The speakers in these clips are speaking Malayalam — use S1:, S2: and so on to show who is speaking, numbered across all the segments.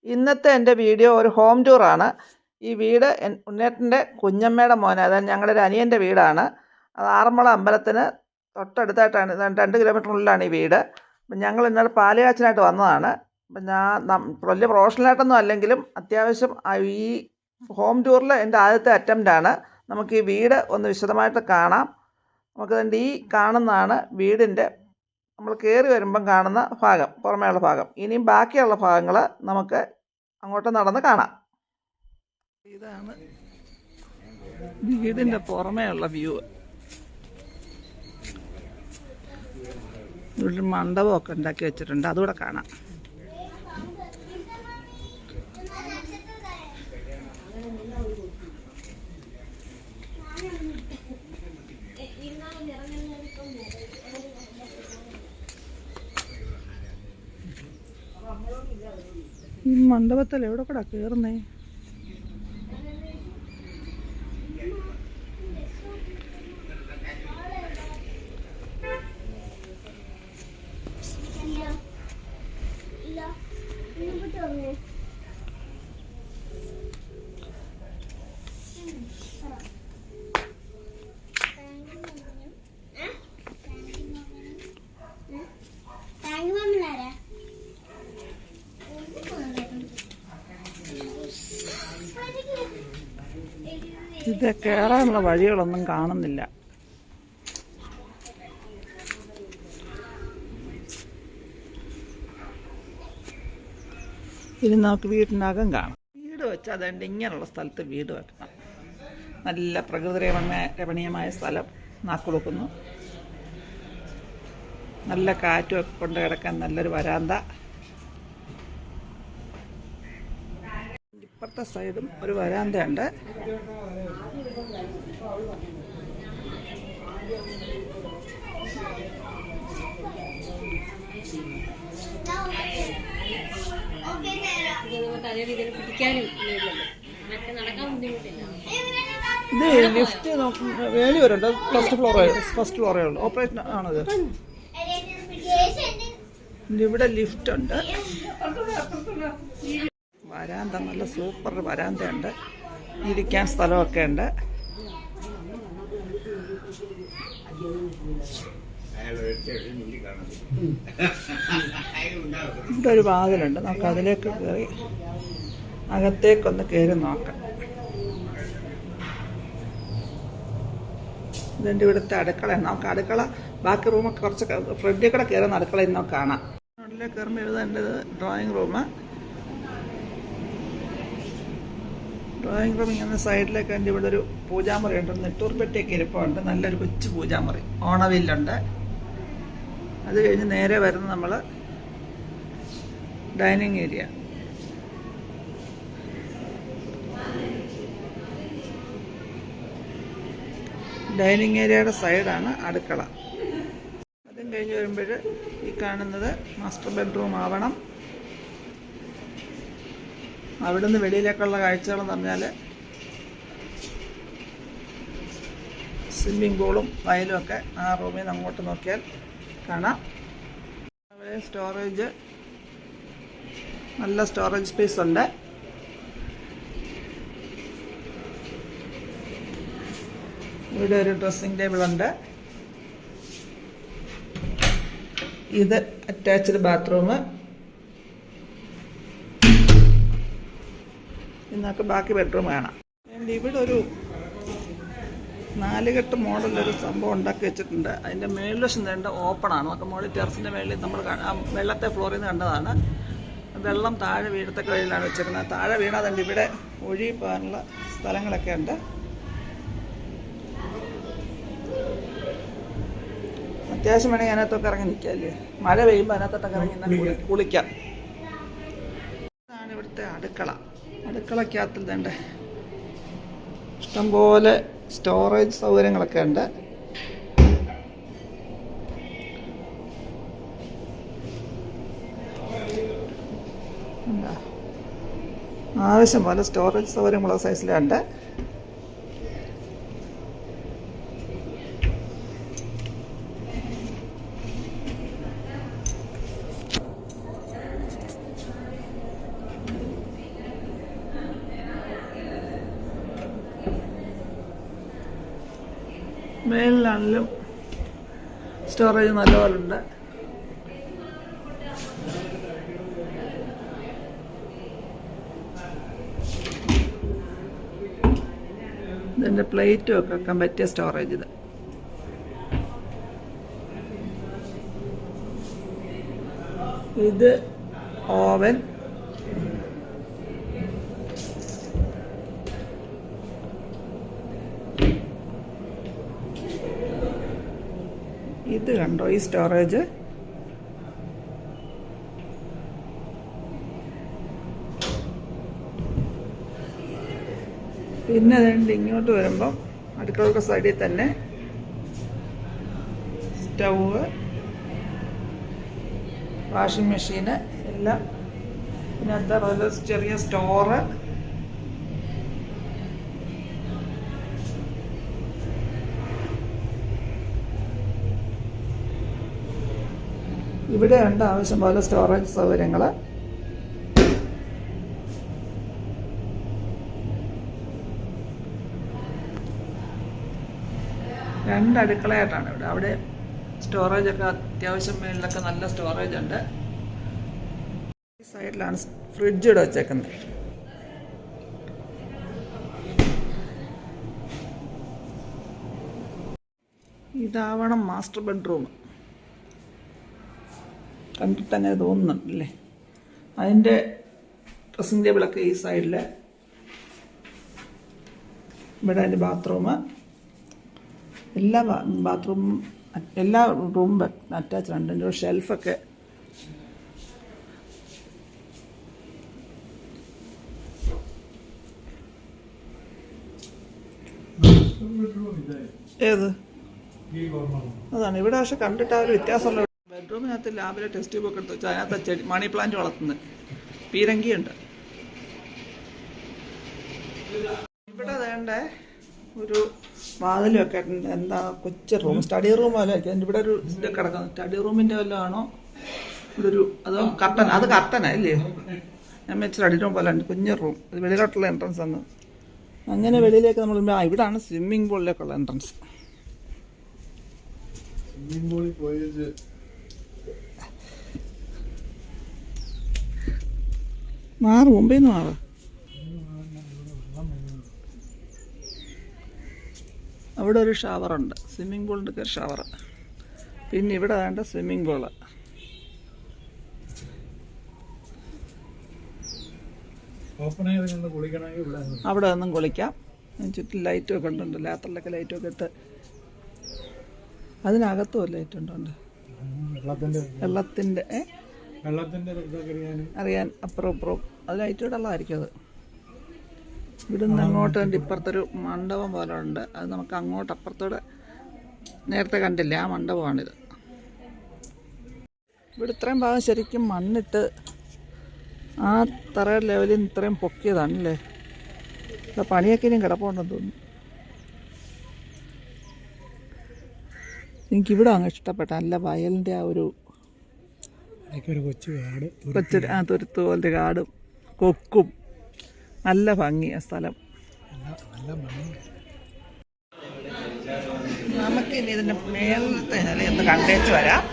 S1: ഇന്നത്തെ എൻ്റെ വീഡിയോ ഒരു ഹോം ടൂറാണ്. ഈ വീട് ഉണ്ണേട്ടൻ്റെ കുഞ്ഞമ്മയുടെ മോന്, അതായത് ഞങ്ങളുടെ ഒരു അനിയൻ്റെ വീടാണ്. അത് ആറന്മുള അമ്പലത്തിന് തൊട്ടടുത്തായിട്ടാണ്, 2 കിലോമീറ്ററിനുള്ളിലാണ് ഈ വീട്. അപ്പം ഞങ്ങൾ ഇന്നലെ പാലുകാച്ചിനായിട്ട് വന്നതാണ്. അപ്പം വലിയ പ്രൊഫഷണലായിട്ടൊന്നും അല്ലെങ്കിലും അത്യാവശ്യം ഈ ഹോം ടൂറിൽ എൻ്റെ ആദ്യത്തെ അറ്റംപ്റ്റാണ്. നമുക്ക് ഈ വീട് ഒന്ന് വിശദമായിട്ട് കാണാം. നമുക്കതിൻ്റെ ഈ കാണുന്നതാണ് വീടിൻ്റെ, നമ്മൾ കയറി വരുമ്പം കാണുന്ന ഭാഗം, പുറമേയുള്ള ഭാഗം. ഇനിയും ബാക്കിയുള്ള ഭാഗങ്ങൾ നമുക്ക് അങ്ങോട്ട് നടന്ന് കാണാം. ഇതാണ് വീടിൻ്റെ പുറമേയുള്ള വ്യൂ. ഇവിടെ മണ്ഡപമൊക്കെ ഉണ്ടാക്കി വെച്ചിട്ടുണ്ട്, അതുകൂടെ കാണാം. ഈ മണ്ഡപത്തിൽ എവിടെ കൂടെ കയറുന്നേ? ഇത് കയറാനുള്ള വഴികളൊന്നും കാണുന്നില്ല. ഇനി നമുക്ക് വീട്ടിനകം കാണാം. വീട് വെച്ചാൽ അതുകൊണ്ട് ഇങ്ങനെയുള്ള സ്ഥലത്ത് വീട് വെക്കണം. നല്ല പ്രകൃതി രമണീയമായ സ്ഥലം, നാക്കുളുക്കുന്നു. നല്ല കാറ്റുമൊക്കെ കൊണ്ട് കിടക്കാൻ നല്ലൊരു വരാന്ത. ഇപ്പുറത്തെ സൈഡും ഒരു വരാന്തയുണ്ട്. ഇത് ലിഫ്റ്റ് വേളി വരുന്നുണ്ട്. ഫസ്റ്റ് ഫ്ലോറേ ഉള്ളൂ, ഓപ്പറേഷൻ ആണത്. ഇവിടെ ലിഫ്റ്റ് ഉണ്ട്. വരാന്ത നല്ല സൂപ്പർ വരാന്തയുണ്ട്, ഇരിക്കാൻ സ്ഥലമൊക്കെ ഉണ്ട്. ഇവിടെ ഒരു വാതിലുണ്ട്, നമുക്ക് അതിലേക്ക് കയറി അകത്തേക്കൊന്ന് കയറി നോക്കാം. ഇതിൻ്റെ ഇവിടുത്തെ അടുക്കളയാണ്. നമുക്ക് അടുക്കള, ബാക്കി റൂമൊക്കെ കുറച്ച് ഫ്രണ്ടിൽ കൂടെ കയറുന്ന അടുക്കള ഇന്നോ കാണാം. ഫ്രണ്ടിലേക്ക് കയറുമ്പോൾ എഴുതേണ്ടത് ഡ്രോയിങ് റൂം. ഡ്രോയിങ് റൂം ഇങ്ങനെ സൈഡിലേക്ക് എൻ്റെ ഇവിടെ ഒരു പൂജാമുറി ഉണ്ട്. നെട്ടൂർപ്പെട്ടിയൊക്കെ ഇരിപ്പുണ്ട്, നല്ലൊരു കൊച്ചു പൂജാമുറി. ഓണവില്ലുണ്ട്. അത് കഴിഞ്ഞ് നേരെ വരുന്ന നമ്മൾ ഡൈനിങ് ഏരിയ. ഡൈനിങ് ഏരിയയുടെ സൈഡാണ് അടുക്കള. അതും കഴിഞ്ഞ് വരുമ്പോൾ ഈ കാണുന്നത് മാസ്റ്റർ ബെഡ്റൂം ആവണം. അവിടെ നിന്ന് വെളിയിലേക്കുള്ള കാഴ്ചകളെന്ന് പറഞ്ഞാൽ സ്വിമ്മിംഗ് പൂളും വയലും ഒക്കെ ആ റൂമിൽ നിന്ന് അങ്ങോട്ട് നോക്കിയാൽ കാണാം. അവിടെ സ്റ്റോറേജ്, നല്ല സ്റ്റോറേജ് സ്പേസ് ഉണ്ട്. ഇവിടെ ഒരു ഡ്രസ്സിംഗ് ടേബിൾ ഉണ്ട്. ഇത് അറ്റാച്ച്ഡ് ബാത്റൂം. ഇന്നൊക്കെ ബാക്കി ബെഡ്റൂം കാണാം. ഇവിടെ ഒരു 4 കെട്ട് മോഡലൊരു സംഭവം ഉണ്ടാക്കി വെച്ചിട്ടുണ്ട്. അതിൻ്റെ മേൽവശം തന്നെ ഓപ്പണാണ്. നമുക്ക് മോളിൽ ടെറസിൻ്റെ മേളിൽ നമ്മൾ വെള്ളത്തെ ഫ്ലോറിൽ നിന്ന് കണ്ടതാണ്. വെള്ളം താഴെ വീഴത്തക്ക വഴിയിലാണ് വെച്ചിരിക്കുന്നത്. താഴെ വീണാതുണ്ട്. ഇവിടെ ഒഴുകി പോകാനുള്ള സ്ഥലങ്ങളൊക്കെ ഉണ്ട്. അത്യാവശ്യം വേണമെങ്കിൽ അതിനകത്തൊക്കെ ഇറങ്ങി നിൽക്കാമല്ലേ. മഴ പെയ്യുമ്പോൾ അതിനകത്തൊക്കെ ഇറങ്ങി കുളിക്കാം. ഇതാണ് ഇവിടുത്തെ അടുക്കള. അടുക്കളക്കകത്തിൽ തന്നെ ഇഷ്ടംപോലെ സ്റ്റോറേജ് സൗകര്യങ്ങളൊക്കെ ഉണ്ട്. ആവശ്യം പോലെ സ്റ്റോറേജ് സൗകര്യമുള്ള സൈസിലുണ്ട്. മേലിലാണെങ്കിലും സ്റ്റോറേജ് നല്ലപോലെ ഉണ്ട്. ഇതിൻ്റെ പ്ലേറ്റും ഒക്കെ വെക്കാൻ പറ്റിയ സ്റ്റോറേജ് ഇത്. ഇത് ഓവൻ, ഇത് കണ്ടോ ഈ സ്റ്റോറേജ്. പിന്നെ അതുകൊണ്ട് ഇങ്ങോട്ട് വരുമ്പം അടുക്കളയുടെ സൈഡിൽ തന്നെ സ്റ്റൗവ്, വാഷിംഗ് മെഷീന് എല്ലാം. പിന്നെ എന്താ ചെറിയ സ്റ്റോറ്. ഇവിടെ ഉണ്ട് ആവശ്യം പോലെ സ്റ്റോറേജ് സൗകര്യങ്ങൾ. രണ്ട് അടുക്കളയായിട്ടാണ് ഇവിടെ. അവിടെ സ്റ്റോറേജൊക്കെ അത്യാവശ്യം മേളിലൊക്കെ നല്ല സ്റ്റോറേജ് ഉണ്ട്. ഈ സൈഡിലാണ് ഫ്രിഡ്ജ് ഇവിടെ വെച്ചേക്കുന്നത്. ഇതാവണം മാസ്റ്റർ ബെഡ്റൂം. കണ്ടിട്ട് അങ്ങനെ തോന്നുന്നുണ്ടല്ലേ. അതിൻ്റെ ഡ്രസ്സിംഗ് ടേബിളൊക്കെ ഈ സൈഡിൽ. ഇവിടെ അതിൻ്റെ ബാത്റൂം. എല്ലാ ബാത്റൂമും എല്ലാ റൂമും അറ്റാച്ച്ഡ് ഉണ്ട്. അതിൻ്റെ ഷെൽഫൊക്കെ. ഏത് അതാണ് ഇവിടെ. പക്ഷെ കണ്ടിട്ട് ആ ഒരു വ്യത്യാസമുള്ള ബെഡ്റൂമിനകത്ത് ലാബിലെ ടെസ്റ്റ് ട്യൂബൊക്കെ എടുത്ത് വെച്ചാൽ അതിനകത്ത് ചെടി മണി പ്ലാന്റ് വളർത്തുന്നത്. പീരങ്കിയുണ്ട് ഇവിടെ. വേണ്ട ഒരു വാതിലൊക്കെ എന്താ കൊച്ചു റൂം, സ്റ്റഡി റൂം പോലെ ആയിരിക്കും. അതിൻ്റെ ഇവിടെ ഒരു ഇത് കിടക്കുന്നു. സ്റ്റഡി റൂമിൻ്റെ വല്ലതും ആണോ ഇവിടെ ഒരു? അതോ കർട്ടൻ? അത് കർട്ടനാ അല്ലേ? ഞാൻ സ്റ്റഡി റൂം പോലെ ഉണ്ട്, കുഞ്ഞു റൂം. അത് വെളിയിലോട്ടുള്ള എൻട്രൻസ് ആണ്. അങ്ങനെ വെളിയിലേക്ക് നമ്മൾ ഇവിടാണ് സ്വിമ്മിംഗ് പൂളിലേക്കുള്ള എൻട്രൻസ്. സ്വിമ്മിംഗ് പൂളിൽ പോയത് മാറ്, മുമ്പേ നിന്ന് മാറ്. അവിടെ ഒരു ഷവറുണ്ട്, സ്വിമ്മിംഗ് പൂളിൻ്റെ ഒക്കെ ഷവർ. പിന്നെ ഇവിടെ വേണ്ട സ്വിമ്മിംഗ് പൂള്. അവിടെ നിന്നും കുളിക്കാം. ചുറ്റും ലൈറ്റൊക്കെ ഉണ്ട്, ലാത്തറിലൊക്കെ ലൈറ്റൊക്കെ ഇട്ട്. അതിനകത്തും ലൈറ്റ് ഉണ്ടുണ്ട്. വെള്ളത്തിൻ്റെ അറിയാൻ അപ്പുറം ഇപ്പുറം അത് ലൈറ്റ് ഇടുള്ളതായിരിക്കും. അത് ഇവിടുന്ന് അങ്ങോട്ട് കണ്ട് ഇപ്പുറത്തൊരു മണ്ഡപം പോലെ ഉണ്ട്. അത് നമുക്ക് അങ്ങോട്ട് അപ്പുറത്തോടെ നേരത്തെ കണ്ടില്ലേ, ആ മണ്ഡപമാണിത്. ഇവിടെ ഇത്രയും ഭാഗം ശരിക്കും മണ്ണിട്ട് ആ തറയുടെ ലെവലിൽ നിന്ന് ഇത്രയും പൊക്കിയതാണല്ലേ. ഇവിടെ പണിയൊക്കെ ഇനിയും കിടപ്പുണ്ടെന്ന് തോന്നുന്നു. എനിക്കിവിടെ അങ്ങ് ഇഷ്ടപ്പെട്ട നല്ല വയലിൻ്റെ ആ ഒരു തുരുത്ത് പോലത്തെ കാടും കൊക്കും. നല്ല ഭംഗിയ സ്ഥലം. നമുക്കിനി ഇതിൻ്റെ മേളത്തെ നിലയൊന്ന് കണ്ടേച്ച് വരാം.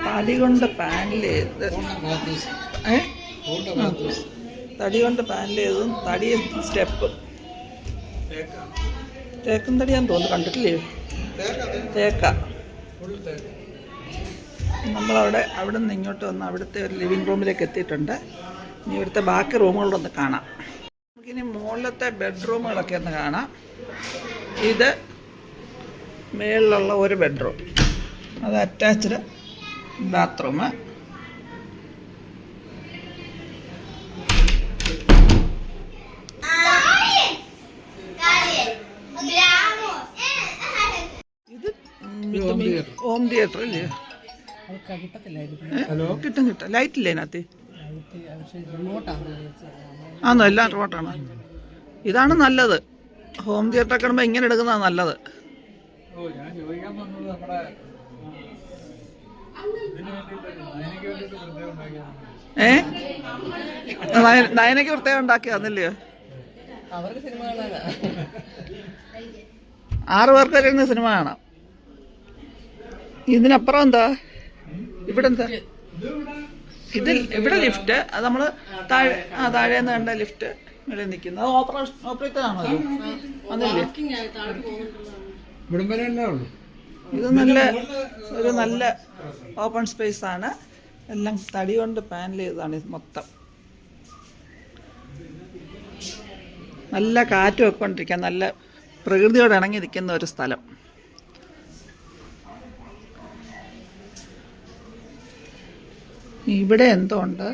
S1: തടി കൊണ്ട് പാനൽ ചെയ്ത് തടി കൊണ്ട് പാനൽ ചെയ്തതും തടി സ്റ്റെപ്പ് തേക്കും തടിയാന്ന് തോന്നുന്നു, കണ്ടിട്ടില്ലേ? തേക്ക. നമ്മളവിടെ അവിടെ നിന്ന് ഇങ്ങോട്ട് വന്ന് അവിടുത്തെ ഒരു ലിവിങ് റൂമിലേക്ക് എത്തിയിട്ടുണ്ട്. ഇനി ഇവിടുത്തെ ബാക്കി റൂമുകളൊന്ന് കാണാം. നമുക്കിനി മുകളിലത്തെ ബെഡ്റൂമുകളൊക്കെ ഒന്ന് കാണാം. ഇത് മേളിലുള്ള ഒരു ബെഡ്റൂം, അത് അറ്റാച്ച്ഡ് ബാത്റൂം. ഇത് ഹോം തിയേറ്റർ അല്ലേ? കിട്ടും. ലൈറ്റ് ഇല്ലേ അതിനകത്ത്? ആണോ? എല്ലാം റിമോട്ടാണ്. ഇതാണ് നല്ലത്. ഹോം തിയേറ്റർ ഒക്കെ ഇടുമ്പോൾ ഇങ്ങനെ എടുക്കുന്നതാണ് നല്ലത്. നയനയ്ക്ക് പ്രത്യേകം ഉണ്ടാക്കിയതാന്നല്ലയോ?
S2: അവർക്ക് സിനിമ കാണാനാ.
S1: 6 പേർക്ക് വരെ ഇരുന്ന് സിനിമ കാണാം. ഇതിനപ്പുറം എന്താ ഇവിടെ എന്താ ഇവിടെ ലിഫ്റ്റ്, അത് നമ്മൾ താഴേന്ന് കണ്ട ലിഫ്റ്റ് ഇവിടെ നിൽക്കുന്നത്. അത് ഓപ്പറേറ്റർ ആണോ വന്നില്ലേ? ഇത് നല്ല ഓപ്പൺ സ്പേസ് ആണ്. എല്ലാം തടി കൊണ്ട് പാനൽ ചെയ്തതാണ് ഇത് മൊത്തം. നല്ല കാറ്റും ഒക്കെ കൊണ്ടിരിക്കാൻ നല്ല പ്രകൃതിയോട് ഇണങ്ങി നിൽക്കുന്ന ഒരു സ്ഥലം. ഇവിടെ എന്തോ ഉണ്ട്.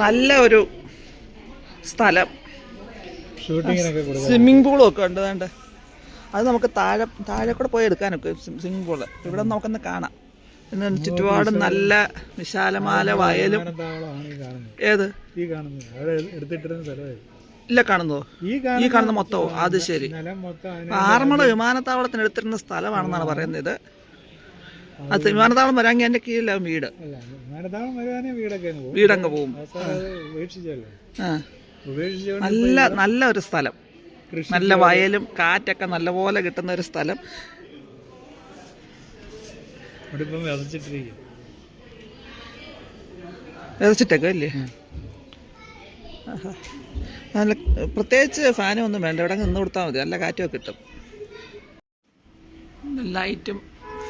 S1: നല്ല ഒരു സ്ഥലം. സ്വിമ്മിംഗ് പൂളും ഒക്കെ ഉണ്ട്. വേണ്ട അത് നമുക്ക് താഴെ കൂടെ പോയി എടുക്കാനൊക്കെ സ്വിമ്മിംഗ് പൂള്. ഇവിടെ നമുക്കൊന്ന് കാണാം. പിന്നെ ചുറ്റുപാടും നല്ല വിശാലമായ വയലും. ഏത് ഇല്ല കാണുന്നതോ? ഈ കാണുന്ന മൊത്തമോ? അത് ശരി. ആറന്മുള വിമാനത്താവളത്തിന് എടുത്തിരുന്ന സ്ഥലമാണെന്നാണ് പറയുന്നത്. അത് വിമാനത്താവളം വരാമെങ്കിൽ എൻ്റെ കീഴിലാവും വീടങ്ങ് പോവും. നല്ല ഒരു സ്ഥലം. നല്ല വയലും കാറ്റൊക്കെ നല്ലപോലെ കിട്ടുന്ന ഒരു സ്ഥലം. വിതച്ചിട്ടൊക്കെ അല്ലേ? നല്ല പ്രത്യേകിച്ച് ഫാനും ഒന്നും വേണ്ട. ഇവിടെ നിന്ന് കൊടുത്താൽ മതി. നല്ല കാറ്റുമൊക്കെ കിട്ടും. ലൈറ്റും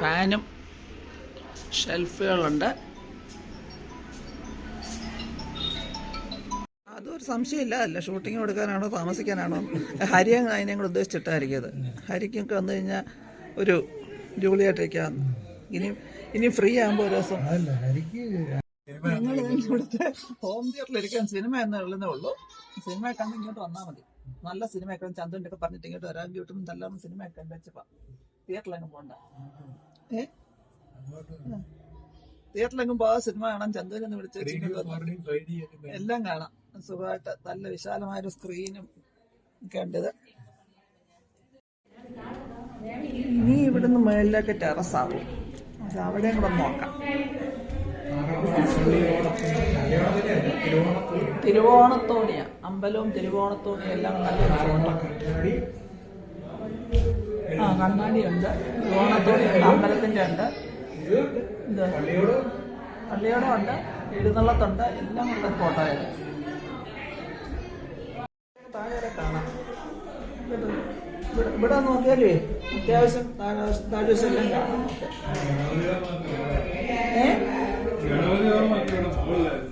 S1: ഫാനും ഷെൽഫുകളുണ്ട്. അതൊരു സംശയമില്ല. അല്ല ഷൂട്ടിങ് കൊടുക്കാനാണോ താമസിക്കാനാണോ? ഹരിയും അതിനെയും കൂടെ ഉദ്ദേശിച്ചിട്ടായിരിക്കും അത്. ഹരിക്കൊക്കെ വന്നു കഴിഞ്ഞാൽ ഒരു ജോളിയായിട്ടേക്കാം. ഇനി ഫ്രീ ആകുമ്പോൾ ഒരു ദിവസം ഞങ്ങൾ ഇവിടുത്തെ ഹോം തിയേറ്ററിലിരിക്കാൻ സിനിമ എന്നുള്ളതേ ഉള്ളൂ. സിനിമ കണ്ട് ഇങ്ങോട്ട് വന്നാൽ മതി. നല്ല സിനിമയൊക്കെ ചന്ദ്രൻ്റെ ഒക്കെ പറഞ്ഞിട്ട് ഇങ്ങോട്ട് വരാൻ കിട്ടും. നല്ലോണം സിനിമയൊക്കെ വെച്ചപ്പോൾ തിയേറ്ററിലെങ്ങും പോകണ്ട. തിയേറ്ററിലെങ്ങും പോകാൻ സിനിമ കാണാൻ ചന്ദ്രനെ വിളിച്ച് എല്ലാം കാണാം. സുഖമായിട്ട് നല്ല വിശാലമായൊരു സ്ക്രീനും ഒക്കെ ഉണ്ട്. ഇനി ഇവിടുന്ന് മുകളിലേക്ക് ടെറസാവും. അത് അവിടെയും കൂടെ നോക്കാം. തിരുവോണത്തോണിയ അമ്പലവും തിരുവോണത്തോണിയും എല്ലാം നല്ലൊരു ഫോട്ടോ. കണ്ണാടിയുണ്ട്. തിരുവോണത്തോണിയുണ്ട്. അമ്പലത്തിൻ്റെ ഉണ്ട്. ഇത് പള്ളിയോടം ഉണ്ട്. എഴുന്നള്ളത്തുണ്ട്. എല്ലാം നല്ല ഫോട്ടോ ആയത്. താഴെ കാണാം. ഇവിടെ നോക്കിയാലേ അത്യാവശ്യം താഴ്വശം എല്ലാം കാണാം.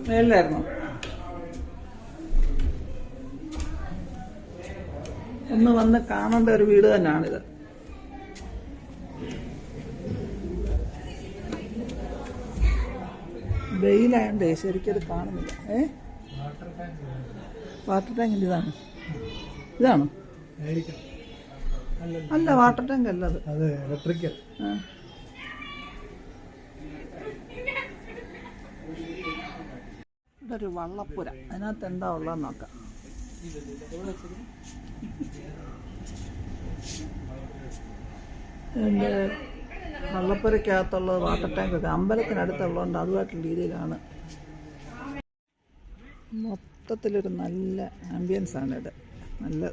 S1: മേളിലായിരുന്നു. ഒന്ന് വന്ന് കാണേണ്ട ഒരു വീട് തന്നെയാണിത്. വെയിലായോണ്ടേ ശരിക്കത് കാണുന്നില്ല. വാട്ടർ ടാങ്കിൻ്റെ ഇതാണോ? അല്ല, വാട്ടർ ടാങ്ക് അല്ല അത് ഇലക്ട്രിക്കൽ. ഇവിടെ ഒരു വള്ളപ്പുര. അതിനകത്ത് എന്താ ഉള്ളതെന്ന് നോക്കാം. എൻ്റെ വള്ളപ്പുരക്കകത്തുള്ളത് വാട്ടർ ടാങ്കൊക്കെ അമ്പലത്തിനടുത്തുള്ളതുകൊണ്ട് അതുമായിട്ടുള്ള രീതിയിലാണ്. മൊത്തത്തിലൊരു നല്ല ആംബിയൻസ് ആണ് ഇത്. നല്ല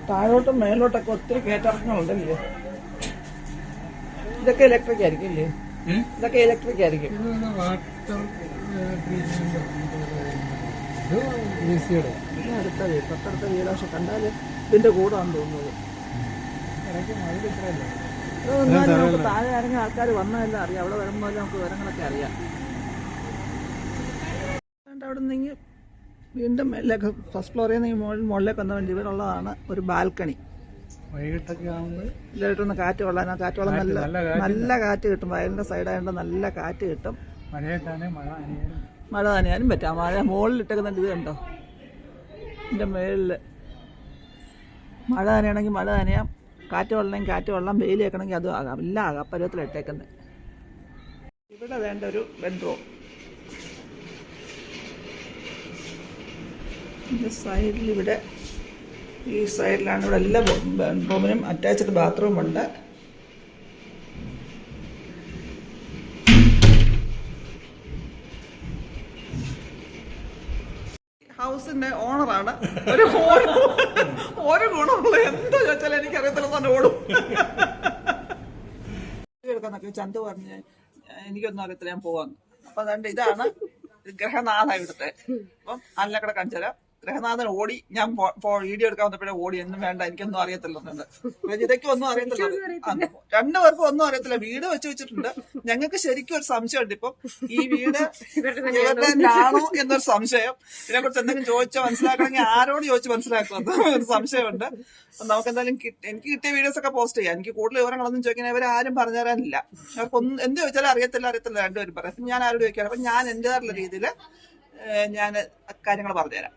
S1: താഴോട്ടും മേലോട്ടൊക്കെ ഒത്തിരി കയറ്റിറക്കങ്ങളുണ്ടല്ലേ. ഇതൊക്കെ ഇലക്ട്രിക് ആയിരിക്കും അല്ലേ? ഇതൊക്കെ ഇലക്ട്രിക് ആയിരിക്കും. തൊട്ടടുത്ത വീട്. പക്ഷെ കണ്ടാൽ ഇതിന്റെ കൂടാന്ന് തോന്നുന്നത്. നമുക്ക് താഴെ ഇറങ്ങിയ ആൾക്കാർ വന്നതെല്ലാം അറിയാം. അവിടെ വരുമ്പോൾ നമുക്ക് വിവരങ്ങളൊക്കെ അറിയാം. അവിടെ നിന്ന് വീണ്ടും മേളിലേക്ക് ഫസ്റ്റ് ഫ്ലോറിൽ നിന്ന് മുകളിലേക്ക് വന്ന ഇവിടെയുള്ളതാണ് ഒരു ബാൽക്കണി. വൈകിട്ടൊക്കെ ആകുമ്പോൾ ഇതിലായിട്ടൊന്ന് കാറ്റ് കൊള്ളാൻ. കാറ്റ് കൊള്ളാൻ നല്ല കാറ്റ് കിട്ടും. വയലിൻ്റെ സൈഡായതുകൊണ്ട് നല്ല കാറ്റ് കിട്ടും. മഴ നനയാനും പറ്റും. മഴ മുകളിലിട്ടേക്കുന്ന ഇത് കണ്ടോ? ഇതിൻ്റെ മുകളിൽ മഴ നനയാണെങ്കിൽ മഴ നനയാം. കാറ്റ് കൊള്ളണമെങ്കിൽ കാറ്റ് കൊള്ളാം. വെയിൽ വെക്കണമെങ്കിൽ അതും ആകാം. എല്ലാം ആകാം. പരുവത്തിലിട്ടേക്കുന്നത്. ഇവിടെ വേണ്ട ഒരു ബെഡ്റൂം. സൈഡിൽ ഇവിടെ ഈ സൈഡിലാണ് ഇവിടെ എല്ലാ ബെഡ്റൂമിനും അറ്റാച്ച്ഡ് ബാത്റൂമുണ്ട്. ഹൗസിന്റെ ഓണറാണ്. ഒരു ഗുണമുള്ള എന്താ ചോദിച്ചാൽ എനിക്കറിയത്തില്ല, തന്നെ ഓടും. എടുക്കാന്നൊക്കെ ചന്തു പറഞ്ഞ് എനിക്കൊന്നും അറിയത്തില്ല, ഞാൻ പോവാന്ന്. അപ്പൊ അതുകൊണ്ട് ഇതാണ് ഗ്രഹനാഥ ഇവിടുത്തെ. അപ്പം അല്ലക്കടെ കാണിച്ചാൽ ഗ്രഹനാഥൻ ഓടി. ഞാൻ വീഡിയോ എടുക്കാൻ വന്നപ്പോഴേ ഓടി. എന്നും വേണ്ട, എനിക്കൊന്നും അറിയത്തില്ലെന്നുണ്ട്. രജിതയ്ക്കും ഒന്നും അറിയത്തില്ല, രണ്ടുപേർക്കും ഒന്നും അറിയത്തില്ല. വീട് വെച്ചിട്ടുണ്ട്. ഞങ്ങൾക്ക് ശരിക്കും ഒരു സംശയമുണ്ട്. ഇപ്പം ഈ വീട് ഇവരുടെ ആണോ എന്നൊരു സംശയം. ഇതിനെ കുറിച്ച് എന്തെങ്കിലും ചോദിച്ചോ മനസ്സിലാക്കണമെങ്കിൽ ആരോട് ചോദിച്ച് മനസ്സിലാക്കുമെന്ന് ഒരു സംശയമുണ്ട്. നമുക്ക് എന്തായാലും എനിക്ക് കിട്ടിയ വീഡിയോസ് ഒക്കെ പോസ്റ്റ് ചെയ്യാം. എനിക്ക് കൂടുതൽ വിവരങ്ങളൊന്നും ചോദിക്കാൻ ഇവരാരും പറഞ്ഞു തരാനില്ല. അവർക്കൊന്നും എന്ത് ചോദിച്ചാലും അറിയത്തില്ല രണ്ടുപേരും പറയും. ഞാൻ ആരോട് ചോദിക്കാറ്. അപ്പൊ ഞാൻ എന്റേതായിട്ടുള്ള രീതിയിൽ ഞാൻ കാര്യങ്ങൾ പറഞ്ഞുതരാം.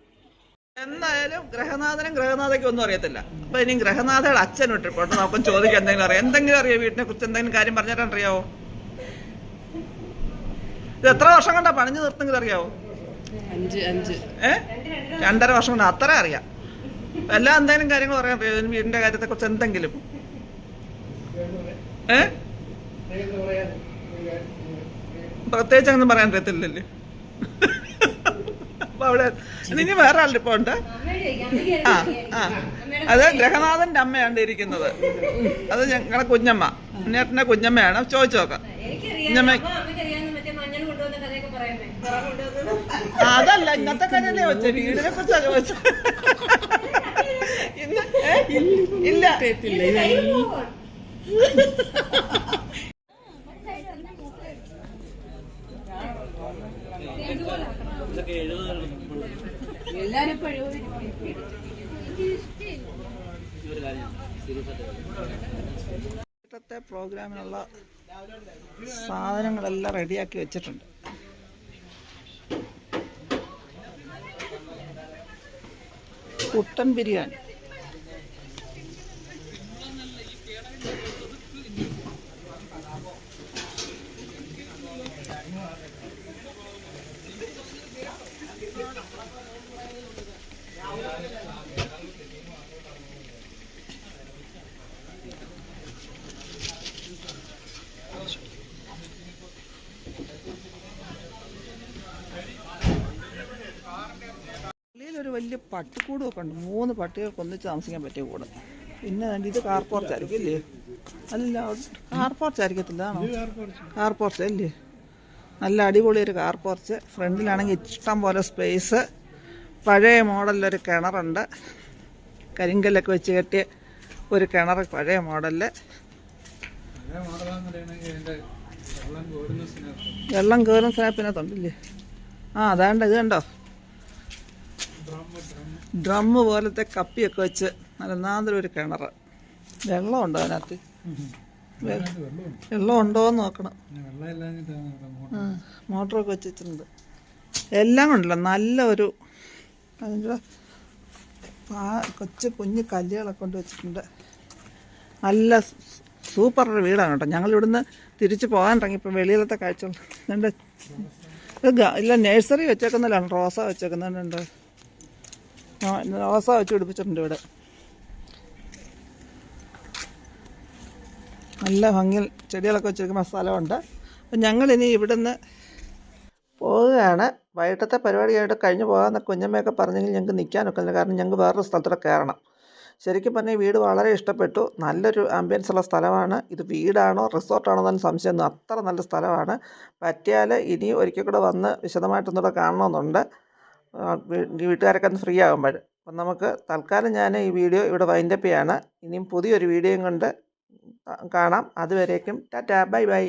S1: എന്തായാലും ഗ്രഹനാഥയ്ക്കും ഒന്നും അറിയത്തില്ല. അപ്പൊ ഇനി ഗ്രഹനാഥയുടെ അച്ഛൻ വിട്ടിപ്പോട്ട് നമുക്കും ചോദിക്കാം. എന്തെങ്കിലും അറിയോ വീട്ടിനെ കുറിച്ച് എന്തെങ്കിലും കാര്യം പറഞ്ഞിട്ട് അറിയാവോ? ഇത് എത്ര വർഷം കൊണ്ടാ പണിഞ്ഞു നിർത്തുന്നത് അറിയാവോ? 2.5 വർഷം കൊണ്ട്. അത്ര അറിയാം. എല്ലാം എന്തെങ്കിലും കാര്യങ്ങൾ പറയാൻ അറിയാം വീടിന്റെ കാര്യത്തെ കുറിച്ച് എന്തെങ്കിലും? പ്രത്യേകിച്ച് അങ്ങനെ പറയാൻ അറിയത്തില്ലല്ലേ? അവിടെ ഇനി വേറെ ആളിപ്പോ ഉണ്ട്. അത് ഗ്രഹനാഥന്റെ അമ്മയാണ് ഇരിക്കുന്നത്. അത് ഞങ്ങളെ കുഞ്ഞമ്മ, ഉണ്ണേട്ടന്റെ കുഞ്ഞമ്മയാണ്. ചോദിച്ചു നോക്കാം. കുഞ്ഞമ്മ അതല്ല, ഇന്നത്തെ കാര്യല്ലേ വെച്ച വീടിനെ കുറിച്ചാ ചോദിച്ച. ഇല്ല ഇന്നത്തെ പ്രോഗ്രാമിനുള്ള സാധനങ്ങളെല്ലാം റെഡിയാക്കി വെച്ചിട്ടുണ്ട്. കുട്ടൻ ബിരിയാണി, ഒരു വലിയ പട്ടിക്കൂടും ഒക്കെ ഉണ്ട്. 3 പട്ടികൾക്ക് ഒന്നിച്ച് താമസിക്കാൻ പറ്റിയ കൂട്. പിന്നെ ഇത് കാർ പോർച്ച് ആയിരിക്കും അല്ലേ? അല്ല, കാർ പോർച്ച് ആയിരിക്കത്തില്ല. ആണോ? കാർ പോർച്ച് അല്ലേ? നല്ല അടിപൊളി ഒരു കാർ പോർച്ച്. ഫ്രണ്ടിലാണെങ്കിൽ ഇഷ്ടം പോലെ സ്പേസ്. പഴയ മോഡലിലൊരു കിണറുണ്ട്. കരിങ്കല്ലൊക്കെ വെച്ച് കെട്ടിയ ഒരു കിണർ, പഴയ മോഡലില്. വെള്ളം കയറുന്ന സ്നാപ്പിനകത്തുണ്ടല്ലേ? അതാണ്ട് ഇത് കണ്ടോ, ഡ്രമ്മ് പോലത്തെ കപ്പിയൊക്കെ വെച്ച് നല്ല നാന്തരം ഒരു കിണർ. വെള്ളമുണ്ടോ അതിനകത്ത്? വെള്ളം ഉണ്ടോയെന്ന് നോക്കണം. മോട്ടറൊക്കെ വെച്ചിട്ടുണ്ട്. എല്ലാം ഉണ്ടല്ലോ. നല്ല ഒരു അതിൻ്റെ കുഞ്ഞു കല്ലുകളൊക്കെ കൊണ്ട് വെച്ചിട്ടുണ്ട്. നല്ല സൂപ്പറൊരു വീടാണ് കേട്ടോ. ഞങ്ങളിവിടുന്ന് തിരിച്ച് പോകാൻ ഇറങ്ങിയപ്പോൾ വെളിയിലത്തെ കാഴ്ച ഇല്ല, നഴ്സറി വെച്ചേക്കുന്നതാണ്. റോസ വെച്ചേക്കുന്നുണ്ട്. റോസ വെച്ച് പിടിപ്പിച്ചിട്ടുണ്ട് ഇവിടെ. നല്ല ഭംഗിയിൽ ചെടികളൊക്കെ വെച്ചിരിക്കുന്ന സ്ഥലമുണ്ട്. അപ്പം ഞങ്ങളിനി ഇവിടുന്ന് പോവുകയാണ്. വൈകിട്ടത്തെ പരിപാടിയായിട്ട് കഴിഞ്ഞ് പോകാമെന്നൊക്കെ കുഞ്ഞമ്മയൊക്കെ പറഞ്ഞെങ്കിൽ ഞങ്ങൾക്ക് നിൽക്കാനൊക്കെ, കാരണം ഞങ്ങൾക്ക് വേറൊരു സ്ഥലത്തൂടെ കയറണം. ശരിക്കും പറഞ്ഞാൽ വീട് വളരെ ഇഷ്ടപ്പെട്ടു. നല്ലൊരു ആംബിയൻസ് ഉള്ള സ്ഥലമാണ്. ഇത് വീടാണോ റിസോർട്ടാണോ എന്നൊന്നും സംശയമൊന്നും. അത്ര നല്ല സ്ഥലമാണ്. പറ്റിയാൽ ഇനി ഒരിക്കൽ കൂടെ വന്ന് വിശദമായിട്ടൊന്നുകൂടെ കാണണമെന്നുണ്ട്, വീട്ടുകാരൊക്കെ ഒന്ന് ഫ്രീ ആകുമ്പോൾ. അപ്പം നമുക്ക് തൽക്കാലം ഞാൻ ഈ വീഡിയോ ഇവിടെ വൈൻഡപ്പ് ചെയ്യാണ്. ഇനിയും പുതിയൊരു വീഡിയോയും കൊണ്ട് കാണാം. അതുവരേക്കും ടാറ്റാ, ബൈ ബൈ.